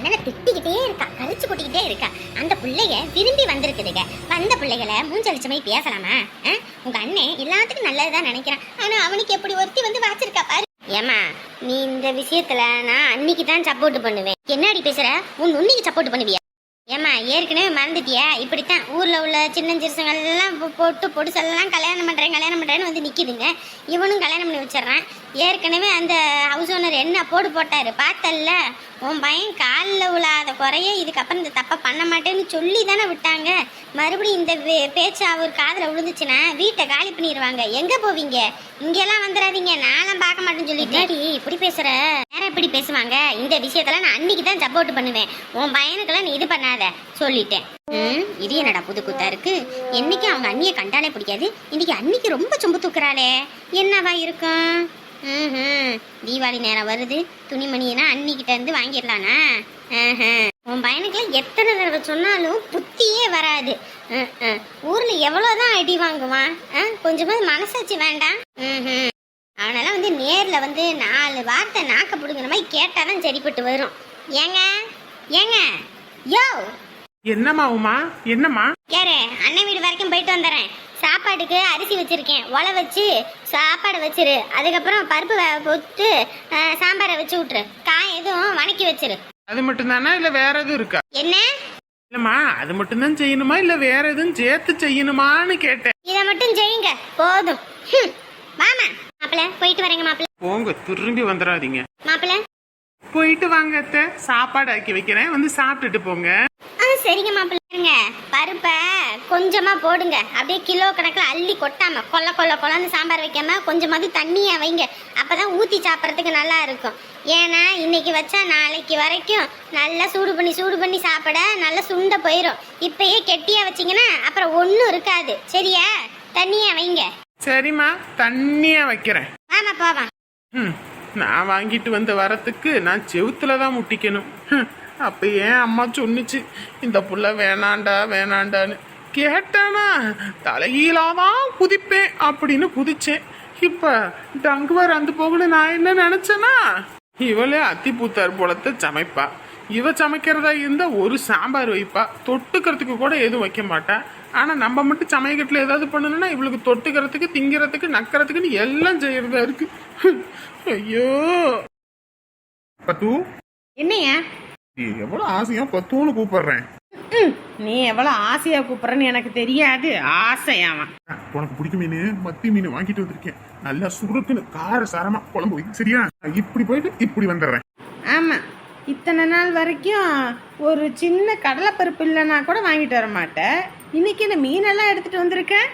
அண்ணனை திட்டிக்கிட்டே இருக்கா, கழிச்சு கொட்டிக்கிட்டே இருக்கா. அந்த பிள்ளைய விரும்பி வந்திருக்குதுங்க. வந்த பிள்ளைகளை மூஞ்சலிச்சமை பேசலாமா? உங்க அண்ணன் எல்லாத்துக்கும் நல்லதுதான் நினைக்கிறான். ஆனா அவனுக்கு எப்படி ஒருத்தி வந்து வாச்சிருக்கா பாரு. ஏமா நீ இந்த விஷயத்துல நான் அன்னைக்கு தான் சப்போர்ட் பண்ணுவேன். என்னடி பேசுற? உன் உன்னைக்கு சப்போர்ட் பண்ணுவியா? ஏமா ஏற்கனவே மறந்துட்டியா? இப்படித்தான் ஊர்ல உள்ள சின்ன சிறுசங்கள் எல்லாம் போட்டு பொடுசெல்லாம் கல்யாணம் பண்றேன்னு வந்து நிக்குதுங்க. இவனும் கல்யாணம் பண்ணி வச்சிடறான். ஏற்கனவே அந்த ஹவுஸ் ஓனர் என்ன போட்டாரு பார்த்தல்ல. உன் பையன் காலில் விழாத குறைய இதுக்கப்புறம் இந்த தப்பை பண்ண மாட்டேன்னு சொல்லி தானே விட்டாங்க. மறுபடியும் இந்த பேச்சு அவர் காதில் விழுந்துச்சுன்னா வீட்டை காலி பண்ணிடுவாங்க. எங்க போவீங்க? இங்கெல்லாம் வந்துடாதீங்க, நானும் பார்க்க மாட்டேன்னு சொல்லிட்டு இப்படி பேசுற. வேற எப்படி பேசுவாங்க? இந்த விஷயத்துல நான் அன்னைக்கு தான் சப்போர்ட் பண்ணுவேன். உன் பையனுக்கெல்லாம் நீ இது பண்ணாத சொல்லிட்டேன். இது என்னடா புது கூத்தா இருக்கு? என்னைக்கு அவங்க அண்ணியை கண்டாலே பிடிக்காது, இன்னைக்கு அன்னைக்கு ரொம்ப சொம்பு தூக்குறாளே, என்னவா இருக்கும்? தீபாவளி நேரம் வருது, துணிமணினா அன்னிக்கிட்ட இருந்து வாங்கிடலானா? உன் பையனுக்குலாம் எத்தனை தடவை சொன்னாலும் புத்தியே வராது. ஊர்ல எவ்வளவுதான் அடி வாங்குவான்? கொஞ்சமாவது மனசாட்சி வேண்டாம். அவனெல்லாம் வந்து நேர்ல வந்து 4 வார்த்தை நாக்க பிடுங்கிற மாதிரி கேட்டாதான் சரிப்பட்டு வரும். ஏங்க ஏங்க யோ, என்னம்மா உமா? என்னம்மா? யாரு? அண்ணன் வீடு வரைக்கும் போயிட்டு வந்துடுறேன். சாப்பாட்டுக்கு அரிசி வச்சிருக்கேன், ஒலை வச்சு சாப்பாடு வச்சிரு. அதுக்கப்புறம் பருப்பு போட்டு சாம்பாரை வச்சு விட்டுரு. காய் எதுவும் வணக்கி வச்சிரு. அது மட்டும் தானா இல்ல வேற எதுவும் இருக்கா? என்ன இல்லம்மா, அது மட்டும் தான் செய்யணுமா இல்ல வேற எதுவும் சேர்த்து செய்யணுமான்னு கேட்டேன். இத மட்டும் செய்யுங்க போதும். வாமா மாப்பிள்ள, போயிட்டு வரேங்க மாப்பிள்ள. போங்க, திரும்பி வந்துடாதீங்க. மாப்பிள்ள போயிட்டு வாங்க அத்தை, சாப்பாடு ஆக்கி வைக்கிறேன், வந்து சாப்பிட்டுட்டு போங்க. சரிங்க மாப்பிள்ளைங்க. பருப்பை கொஞ்சமா போடுங்க, அப்படியே கிலோ கணக்கில் அள்ளி கொட்டாம கொல்லன்னு சாம்பார் வைக்காம கொஞ்சமாவது தண்ணியா வைங்க. அப்பதான் ஊத்தி சாப்பிட்றதுக்கு நல்லா இருக்கும். ஏன்னா இன்னைக்கு வச்சா நாளைக்கு வரைக்கும் நல்லா சூடு பண்ணி சாப்பிட நல்லா சுண்ட போயிடும். இப்பயே கெட்டியா வச்சிங்கன்னா அப்புறம் ஒன்றும் இருக்காது. சரியா? தண்ணியா வைங்க. சரிம்மா, தண்ணியா வைக்கிறேன். ஆமா போவா. நான் வாங்கிட்டு வந்த வரத்துக்கு நான் செவுத்துல தான் முட்டிக்கணும். அப்ப ஏன் அம்மா சொன்னிச்சு இந்த புள்ள வேணாண்டான்னு. கேட்டானா தலைகீழாதான் குதிப்பேன் அப்படின்னு குதிச்சேன். இப்ப டங்குவார் அந்த போகல. நான் என்ன நினைச்சேன்னா, இவளே அத்திப்பூத்தார் போலத்தை சமைப்பா. இவ சமைக்கிறதா இருந்தா ஒரு சாம்பார் வைப்பா, தொட்டுக்கிறதுக்கு கூட எதுவும் வைக்க மாட்டா. ஆனா நம்ம மட்டும் சமையக்கட்டுல ஏதாவது பண்ணணும்னா இவளுக்கு தொட்டுக்கிறதுக்கு திங்கிறதுக்கு நக்கிறதுக்குன்னு எல்லாம் செய்யறதா இருக்கு. ஐயோ பத்து, என்னையா நீ எவ்வளவு ஆசையா பத்துன்னு கூப்பிடுறேன். நீ எவ்வளவு ஆசையா கூப்பிடுறன்னு எனக்கு தெரியாது. ஆசையாவன் உனக்கு பிடிக்கும் மீன், மத்தி மீன் வாங்கிட்டு வந்திருக்கேன். நல்லா சுருக்குன்னு கார சாரமா குழம்பு வை. சரியா? இப்படி போயிட்டு இப்படி வந்துடுறேன். ஆமா, இத்தனை நாள் வரைக்கும் ஒரு சின்ன கடலைப்பருப்பு இல்லைன்னா கூட வாங்கிட்டு வர மாட்டேன். இன்னைக்கு இந்த மீனெல்லாம் எடுத்துட்டு வந்திருக்கேன்.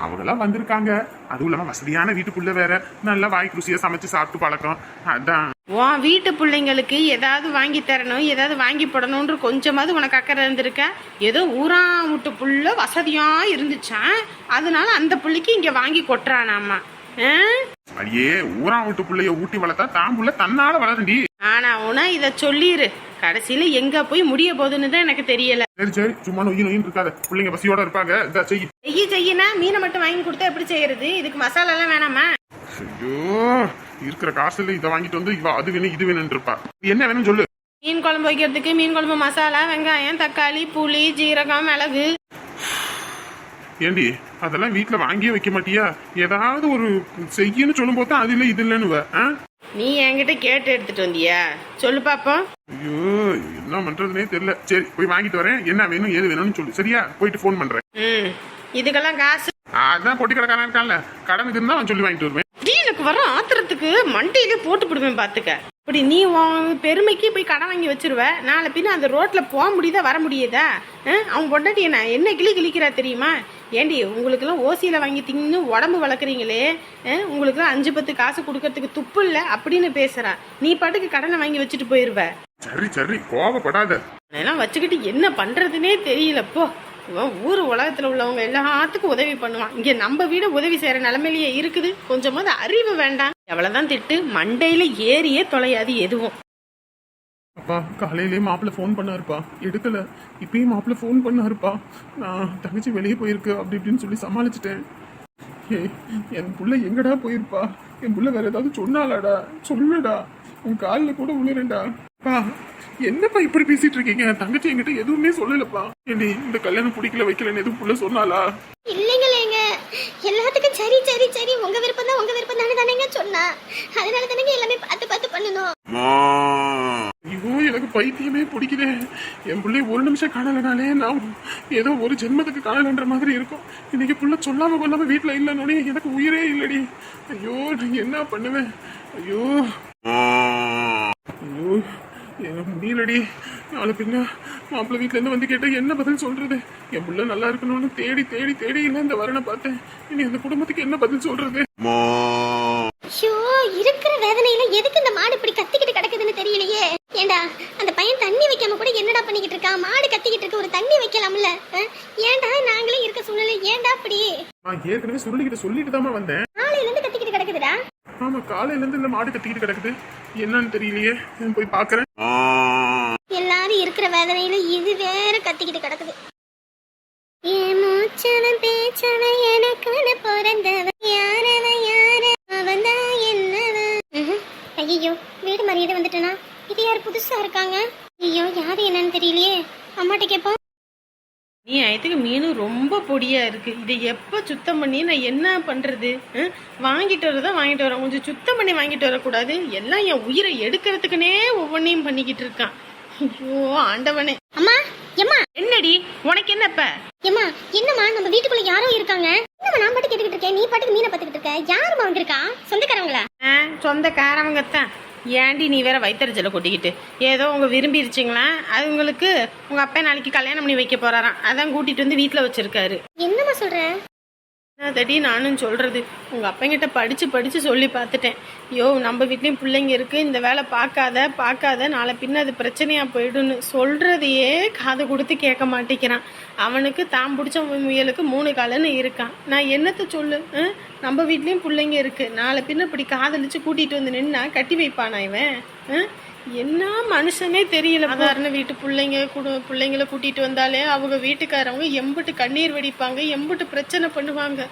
அவங்கெல்லாம் வந்திருக்காங்க, அதுவும் இல்லாம வசதியான வீட்டுக்குள்ள வேற நல்லா வாய்க்கு ருசியா சமைச்சு சாப்பிட்டு பழக்கம். அதான் உன் வீட்டு பிள்ளைங்களுக்கு ஏதாவது வாங்கி தரணும், ஏதாவது வாங்கி போடணும்ன்ற கொஞ்சமாவது உனக்கு அக்கறை இருந்திருக்க. ஏதோ ஊரா விட்டு புள்ள வசதியா இருந்துச்சான், அதனால அந்த பிள்ளைக்கு இங்க வாங்கி கொட்டுறானாமா. அடியே, ஊரா விட்டு பிள்ளைய ஊட்டி வளர்த்தா தான் புள்ள தன்னால வளரண்டி. ஆனா உனா இத சொல்லிரு, கடைசியில எங்க போய் முடிய போகுதுன்னு தான் எனக்கு தெரியல. சரி, சும்மா நொய்யும் இருக்காத, பிள்ளைங்க பசியோட இருப்பாங்க. செய்யினா மீனை மட்டும் வாங்கி கொடுத்தா எப்படி செய்யறது? இதுக்கு மசாலா எல்லாம் வேணாமா? ஐயோ, இருக்கிற காசுல இதை வாங்கிட்டு வந்து இவ அது வேணும் இது வேணும்னு இருப்பா. என்ன வேணும்னு சொல்லு. மீன் குழம்பு வைக்கிறதுக்கு மீன் குழம்பு மசாலா, வெங்காயம், தக்காளி, புளி, ஜீரகம், மிளகு. ஏண்டி அதெல்லாம் வீட்டுல வாங்கியே வைக்க மாட்டியா? ஏதாவது ஒரு செய்யன்னு சொல்லும் போது அது இல்ல இது இல்லன்னு. நீ என்கிட்ட கேட்டு எடுத்துட்டு வந்தியா? சொல்லு பாப்போம். ஐயோ, என்ன பண்றதுனே தெரியல. சரி, போய் வாங்கிட்டு வரேன். என்ன வேணும் ஏது வேணும்னு சொல்லு. சரியா? போயிட்டு போன் பண்றேன். இதுக்கெல்லாம் காசு அதான் பொட்டி கடைக்காரன் இருக்கான்ல, கடனுக்கு இருந்தா அவன் சொல்லி வாங்கிட்டு வருவேன். எனக்கு வர ஆத்திரத்துக்கு மண்டையிலே போட்டு விடுவேன் பாத்துக்க. இப்படி நீ பெருமைக்கு போய் கடன் வாங்கி வச்சிருவ, நாளை பின்ன அந்த ரோட்ல போக முடியுதா வர முடியுதா? அவன் பொண்டாட்டி என்ன கிழிக்கிறா தெரியுமா? ஏண்டி உங்களுக்கு எல்லாம் ஓசியில வாங்கி தின்னு உடம்பு வளர்க்குறீங்களே, உங்களுக்கு 5-10 காசு கொடுக்கறதுக்கு துப்பு இல்ல அப்படின்னு பேசுறா. நீ பாட்டுக்கு கடனை வாங்கி வச்சுட்டு போயிருவ. சரி கோபப்படாத. அதெல்லாம் வச்சுக்கிட்டு என்ன பண்றதுன்னே தெரியலப்போ. ஊர் உலகத்துல உள்ளவங்க எல்லாத்துக்கும் உதவி பண்ணுவான், இங்க நம்ம வீடு உதவி செய்யற நிலைமையிலேயே இருக்குது. கொஞ்சமாவது அறிவு வேண்டாம். எவ்வளவுதான் திட்டு, மண்டையில ஏறியே தொலையாது எதுவும். அப்பா, காலையிலேயே மாப்பிள்ள ஃபோன் பண்ணாருப்பா, எடுக்கல. இப்பயும் மாப்பிள்ள ஃபோன் பண்ணாருப்பா. நான் தங்கச்சி வெளியே போயிருக்கு அப்படி இப்படின்னு சொல்லி சமாளிச்சிட்டேன். என் புள்ள எங்கடா போயிருப்பா? என் புள்ள வேற ஏதாவது சொன்னாலாடா? சொல்லுடா. உன் காலில் கூட விழுறேன்டா. பா என்னப்பா இப்படி பேசிட்டு இருக்கீங்க? தங்கச்சி என்கிட்ட எதுவுமே சொல்லலப்பா. ஏண்டி இந்த கல்யாணம் பிடிக்கல வைக்கலன்னு எதுவும் புள்ள சொன்னாலா? இல்லைங்களேங்க, எல்லாத்துக்கும் சரி சரி சரி உங்க விருப்பம் தான், உங்க விருப்பம் தானேங்க சொன்னா. அதனால தானேங்க எல்லாமே பார்த்து பார்த்து பண்ணணும். ஐயோ எனக்கு பைத்தியமே பிடிக்குதே. என் பிள்ளை ஒரு நிமிஷம் காணலனாலே நான் ஏதோ ஒரு ஜென்மத்துக்கு காணலன்ற மாதிரி இருக்கும். இன்னைக்கு புள்ள சொல்லாம கொள்ளாம வீட்டுல இல்லைன்னொடனே எனக்கு உயிரே இல்லடி. ஐயோ நான் என்ன பண்ணுவேன்? ஐயோ ஐயோ எனக்கு முடியலடி. நாளை பின்ன மாப்பிள்ளை வீட்டுல இருந்து வந்து கேட்டா என்ன பதில் சொல்றது? என் புள்ள நல்லா இருக்கணும்னு தேடி தேடி தேடி இல்லை இந்த வரனை பார்த்தேன். இனி அந்த குடும்பத்துக்கு என்ன பதில் சொல்றது? ஐயோ இருக்கிற வேதனையில எதுக்கு இந்த மாடு இப்படி கத்திக்கிட்டு கிடக்குதுன்னு தெரியலையே. ஏண்டா அந்த பையன் தண்ணி வைக்காம கூட என்னடா பண்ணிக்கிட்டு இருக்கான்? மாடு கத்திக்கிட்டு இருக்கு, ஒரு தண்ணி வைக்கலாம்ல. ஏண்டா நாங்களே இருக்க சூழ்நிலை ஏண்டா அப்படி? நான் ஏற்கனவே சொல்லிட்டு தாமா வந்தேன். காலையில இருந்து கத்திக்கிட்டு கிடக்குதுடா. ஆமா காலையில இருந்து இந்த மாடு கத்திக்கிட்டு கிடக்குது. என்னன்னு தெரியலையே, போய் பாக்குறேன். எல்லாரும் இருக்கிற வேதனையில இது வேற கத்திக்கிட்டு கிடக்குது. என் மூச்சவன் பேச்சவன் எனக்குன்னு பிறந்தவன் யாரவன் யார அவன் தான் என்னவன். ஐயோ வீடு மரியாதை வந்துட்டனா? இது யார் புதுசா இருக்காங்க? ஐயோ யாரு என்னன்னு தெரியலையே. அம்மாட்ட கேட்போம். நீ ஆயத்துக்கு மீனும் ரொம்ப பொடியா இருக்கு. இதை எப்போ சுத்தம் பண்ணி நான் என்ன பண்றது? வாங்கிட்டு வரதான் வாங்கிட்டு வரேன், கொஞ்சம் சுத்தம் பண்ணி வாங்கிட்டு வரக்கூடாது? எல்லாம் என் உயிரை எடுக்கிறதுக்குன்னே ஒவ்வொன்றையும் பண்ணிக்கிட்டு இருக்கான். ஐயோ ஆண்டவனே. அம்மா எம்மா என்னடி உனக்கு என்னப்ப? எம்மா என்னம்மா நம்ம வீட்டுக்குள்ள யாரோ இருக்காங்க. என்னம்மா நான் பாட்டு கேட்டுக்கிட்டு இருக்கேன், நீ பாட்டுக்கு மீனை பார்த்துக்கிட்டு இருக்க. யாருமா வந்திருக்கா? சொந்தக்காரங்களா? சொந்தக்காரவங்கத்தான். ஏண்டி நீ வேற வைத்தறிச்சலை கொட்டிக்கிட்டு ஏதோ உங்க விரும்பிருச்சிங்களா? அது உங்களுக்கு உங்க அப்பா நாளைக்கு கல்யாணம் பண்ணி வைக்க போறாராம், அதான் கூட்டிட்டு வந்து வீட்டுல வச்சிருக்காரு. என்னம்மா சொல்ற? அதடி நானும் சொல்றது. உங்க அப்பங்கிட்ட படிச்சு படிச்சு சொல்லி பார்த்துட்டேன். யோ நம்ம வீட்லயும் பிள்ளைங்க இருக்கு, இந்த வேலை பார்க்காத நாளை பின்ன அது பிரச்சனையா போயிடுன்னு சொல்றதையே காது கொடுத்து கேட்க மாட்டேங்கிறான். அவனுக்கு தான் பிடிச்ச முயலுக்கு 3 காலன்னு இருக்கான். நான் என்னத்த சொல்லு? நம்ம வீட்லயும் பிள்ளைங்க இருக்கு, நாளை பின்ன இப்படி காதலிச்சு கூட்டிட்டு வந்து நின்னா கட்டி வைப்பானா இவன்? என்ன மனுஷனே தெரியல. சாதாரண வீட்டு பிள்ளைங்களை கூட்டிட்டு வந்தாலே அவங்க வீட்டுக்காரவங்க எம்பிட்டு கண்ணீர் வெடிப்பாங்க, எம்பிட்டு பிரச்சனை பண்ணுவாங்க.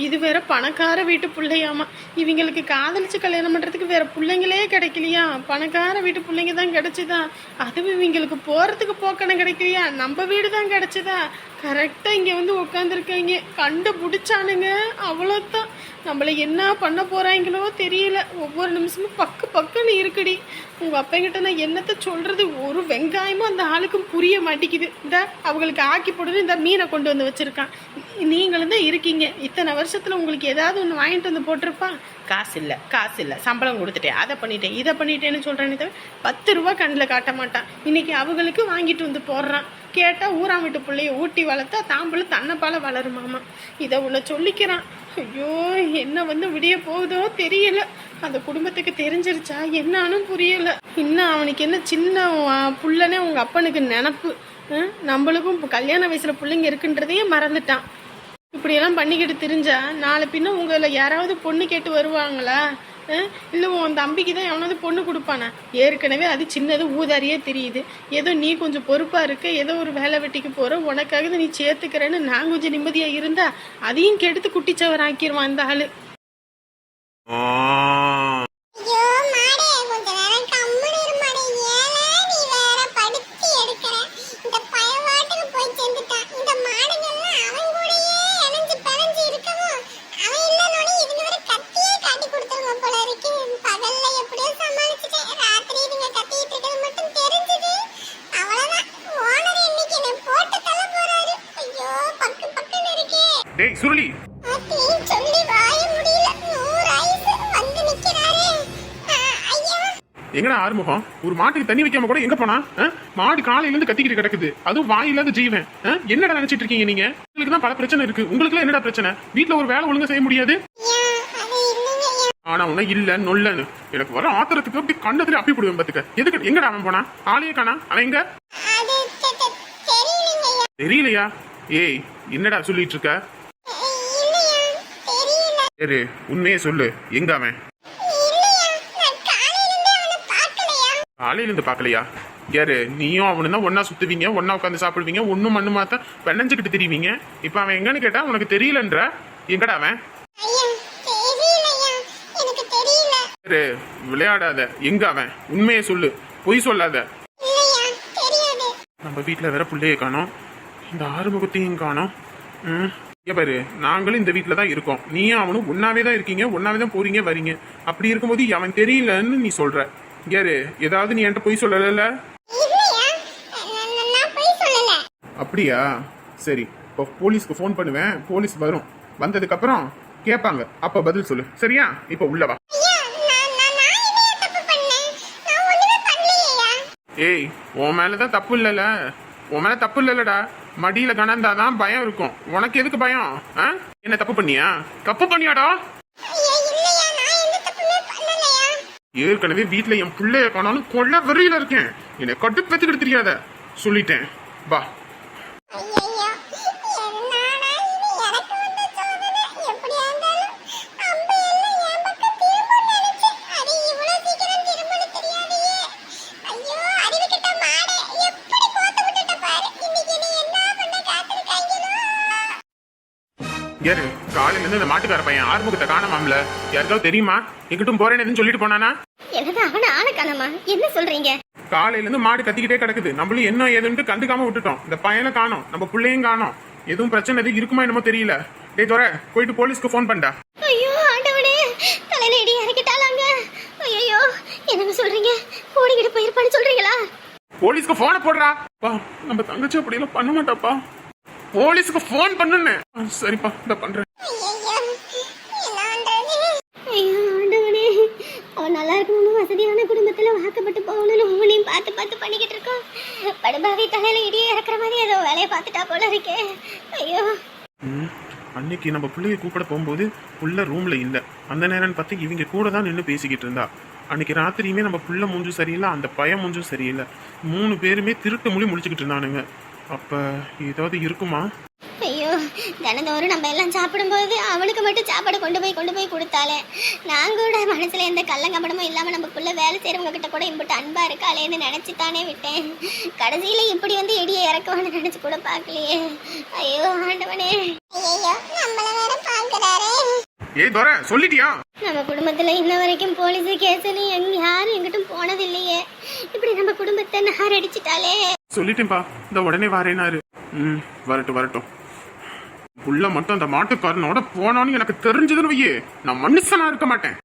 இது வேற பணக்கார வீட்டு பிள்ளையாமா. இவங்களுக்கு காதலிச்சு கல்யாணம் பண்றதுக்கு வேற பிள்ளைங்களே கிடைக்கலையா? பணக்கார வீட்டு பிள்ளைங்க தான் கிடைச்சுதா? அதுவும் இவங்களுக்கு போறதுக்கு போக்கணம் கிடைக்கலையா? நம்ம வீடு தான் கிடைச்சதா? கரெக்டா இங்க வந்து உட்காந்துருக்காங்க, கண்டுபிடிச்சானுங்க. அவ்வளோதான். நம்மளை என்ன பண்ண போறாங்களோ தெரியல. ஒவ்வொரு நிமிஷமும் பக்குன்னு இருக்குடி. உங்க அப்பங்கிட்ட நான் என்னத்த சொல்றது? ஒரு வெங்காயமும் அந்த ஆளுக்கும் புரிய மாட்டேங்குது. இந்த அவங்களுக்கு ஆக்கி போடுறது இந்த மீனை கொண்டு வந்து வச்சிருக்கான். நீங்களும் தான் இருக்கீங்க, இத்தனை வருஷத்துல உங்களுக்கு ஏதாவது ஒன்று வாங்கிட்டு வந்து போட்டிருப்பான். காசு இல்லை, சம்பளம் கொடுத்துட்டேன், அதை பண்ணிட்டேன், இதை பண்ணிட்டேன்னு சொல்றேன்னு தவிர 10 ரூபா கண்ணில் காட்ட மாட்டான். இன்னைக்கு அவங்களுக்கு வாங்கிட்டு வந்து போடுறான். கேட்டா ஊராம் வீட்டு பிள்ளைய ஊட்டி வளர்த்தா தாம்பளை தன்னைப்பால வளருமாமா. இதை உன்னை சொல்லிக்கிறான். ஐயோ என்ன வந்து விடிய போகுதோ தெரியல. அந்த குடும்பத்துக்கு தெரிஞ்சிருச்சா என்னான்னு புரியல. இன்னும் அவனுக்கு என்ன சின்ன புள்ளனே உங்க அப்பனுக்கு நினப்பு. நம்மளுக்கும் இப்போ கல்யாண வயசுல பிள்ளைங்க இருக்குன்றதையே மறந்துட்டான். இப்படியெல்லாம் பண்ணிக்கிட்டு தெரிஞ்சா நாளை பின்ன உங்களை யாராவது பொண்ணு கேட்டு வருவாங்களா? இல்லை உன் தம்பிக்கு தான் எவனாவது பொண்ணு கொடுப்பானா? ஏற்கனவே அது சின்னது ஊதாரியே தெரியுது. ஏதோ நீ கொஞ்சம் பொறுப்பாக இருக்க, ஏதோ ஒரு வேலை வெட்டிக்கு போகிற, உனக்காக நீ சேர்த்துக்கிறேன்னு நான் கொஞ்சம் நிம்மதியாக இருந்தா அதையும் கெடுத்து குட்டிச்சவர் ஆக்கிடுவான் இந்த ஆளு. டேய் சுருளி, எங்கடா ஆறுமுகம்? ஒரு மாட்டுக்கு தண்ணி வைக்காம கூட எங்க போனா? மாடு காலையில இருந்து கத்திக்கிட்டு கிடக்குது, அதுவும் வாயில்லாத ஜீவன். என்னடா நினைச்சிட்டு இருக்கீங்க நீங்க? உங்களுக்கு தான் பல பிரச்சனை இருக்கு, உங்களுக்கு என்னடா பிரச்சனை? வீட்டுல ஒரு வேலை ஒழுங்கா செய்ய முடியாது. ஆனா உன இல்ல நொல்லன்னு எனக்கு வர ஆத்திரத்துக்கு அப்படி கண்டத்துல அப்பி போடுவேன் பாத்துக்க. எதுக்கு எங்கடா அவன் போனா? ஆளையே காணா. அவன் எங்க? தெரியலையா? ஏய் என்னடா சொல்லிட்டு இருக்க? சரி உண்மையே சொல்லு, எங்க அவன்? காலையில இருந்து பாக்கலையா? யாரு நீயும் அவனு தான் ஒன்னா சுத்துவீங்க, ஒன்னா உட்காந்து சாப்பிடுவீங்க, ஒன்னும் மண்ணு மாத்த வெண்ணஞ்சுக்கிட்டு திரிவீங்க. இப்ப அவன் எங்கன்னு கேட்டா உனக்கு தெரியலன்ற. எங்கடா அவன்? விளையாடாத. எங்க அவன்? உண்மையை சொல்லு, பொய் சொல்லாத. இல்லையா தெரியாது. நம்ம வீட்டில் வேற பிள்ளைய காணோம், இந்த ஆறுமுகத்தையும் காணோம். இங்க பாரு, நாங்களும் இந்த வீட்டில் தான் இருக்கோம், நீயும் அவனும் ஒன்னாவே தான் இருக்கீங்க, ஒன்னாவே தான் போறீங்க வரீங்க. அப்படி இருக்கும்போது அவன் தெரியலன்னு நீ சொல்ற. யாரு ஏதாவது நீ என்கிட்ட பொய் சொல்லல? இல்லையா நான் போய் சொல்லல. அப்படியா? சரி, இப்போ போலீஸ்க்கு ஃபோன் பண்ணுவேன், போலீஸ் வரும், வந்ததுக்கு அப்புறம் கேட்பாங்க, அப்ப பதில் சொல்லு சரியா? இப்போ உள்ள வா. ஐயா நான் என்ன தப்பு பண்ணேன்? நான் ஒண்ணுமே பண்ணலையா? ஏய், உன் மேலதான் தப்பு இல்லைல்ல, உன் மேல தப்பு இல்லைல்லடா. மடியில கணந்தாதான் பயம் இருக்கும், உனக்கு எதுக்கு பயம்? என்ன தப்பு பண்ணியா? தப்பு பண்ணியாடா? ஐயா இல்லையா நான் எந்த தப்புமே பண்ணலையா? ஏற்கனவே வீட்டுல என் பிள்ளைய காணாலும் கொள்ள வெறியில இருக்கேன், என்னை கட்டுப்பேத்துக்கிட்டு தெரியாத சொல்லிட்டேன். வா. ஐயையோ என்னாடா இது எனக்கு வந்த சோதனை. எப்படியா இருந்தாலும் அம்பு எல்லாம் என் பக்கம் திரும்பும்னு நினைச்சேன். அது இவ்வளவு சீக்கிரம் திரும்பும்னு தெரியாதையே. ஐயோ அறிவுகிட்ட மாடே, எப்படி கோத்து விட்டுட்ட பாரு. இன்னைக்கு நீ என்ன பண்ண காத்திருக்காங்களோ. யாரு காலையில இருந்து இந்த மாட்டுக்கார பையன் ஆறுமுகத்தை காணாமல? யாருக்காவது தெரியுமா? எங்கிட்டும் போறேன்னு சொல்லிட்டு போனானா? என்னது அவன ஆள காணமா? என்ன சொல்றீங்க? காலையில இருந்து மாடு கத்திக்கிட்டே கிடக்குது, நம்மளும் என்ன ஏதுன்ட்டு கண்டுக்காம விட்டுட்டோம். இந்த பையனை காணோம், நம்ம பிள்ளையும் காணோம். எதுவும் பிரச்சனை எதுவும் இருக்குமா என்னமோ தெரியல. டேய் தோற, போயிட்டு போலீஸ்க்கு ஃபோன் பண்ணா. ஐயோ ஆண்டவனே, தலையில இடி இறக்கிட்டாலாங்க. ஐயோ என்னங்க சொல்றீங்க? ஓடிக்கிட்டு போயிருப்பான்னு சொல்றீங்களா? போலீஸ்க்கு போனை போடுறா. பா, நம்ம தங்கச்சி அப்படி எல்லாம் பண்ண மாட்டாப்பா, போலீஸ்க்கு ஃபோன் பண்ணுன்னு. சரிப்பா, இத பண்றேன். ஐயோ ஆண்டவனே, அவன் நல்லா இருக்கணும்னு வசதியான குடும்பத்துல வாக்கப்பட்டு போகணும்னு உன்னையும் பார்த்து பார்த்து பண்ணிக்கிட்டு இருக்கோம். படுபாவி தலையில இடியே இறக்குற மாதிரி ஏதோ வேலையை பார்த்துட்டா போல இருக்கே. ஐயோ. அன்னைக்கு நம்ம பிள்ளைய கூப்பிட போகும்போது புள்ள ரூம்ல இல்ல, அந்த நேரம் பார்த்து இவங்க கூட தான் நின்று பேசிக்கிட்டு இருந்தா. அன்னைக்கு ராத்திரியுமே நம்ம புள்ள மூஞ்சும் சரியில்லை, அந்த பையன் மூஞ்சும் சரியில்லை, 3 பேருமே திருட்டு மொழி முடிச்சுக்கிட்டு இருந்தானுங்க. அப்ப ஏதாவது இருக்குமா? ஐயோ தினந்தோறும் நம்ம எல்லாம் சாப்பிடும்போது அவனுக்கு மட்டும் சாப்பாடு கொண்டு போய் கொடுத்தாலே, நான் கூட மனசுல எந்த கள்ளங்கபடமும் இல்லாம நமக்குள்ள வேலை செய்யறவங்க கிட்ட கூட இம்புட்டு அன்பா இருக்காளேன்னு நினைச்சுத்தானே விட்டேன். கடைசியில இப்படி வந்து எடியை இறக்குவான்னு நினைச்சு கூட பார்க்கலையே. ஐயோ ஆண்டவனே. ஐயோ நம்மள வேற பாக்குறாரே. ஏய் தோர, சொல்லிட்டியா? நம்ம குடும்பத்துல இன்ன வரைக்கும் போலீஸ் கேஸ்ன்னு யாரும் எங்கிட்டும் போனதில்லையே. இப்படி நம்ம குடும்பத்தை நார் அடிச்சிட்டாலே. சொல்லிட்டேன்பா, இந்த உடனே வரேனாரு. வரட்டும் வரட்டும். புள்ள மட்டும் அந்த மாட்டுக்காரனோட போனான்னு எனக்கு தெரிஞ்சதுன்னு வையே, நான் மனுஷனா இருக்க மாட்டேன்.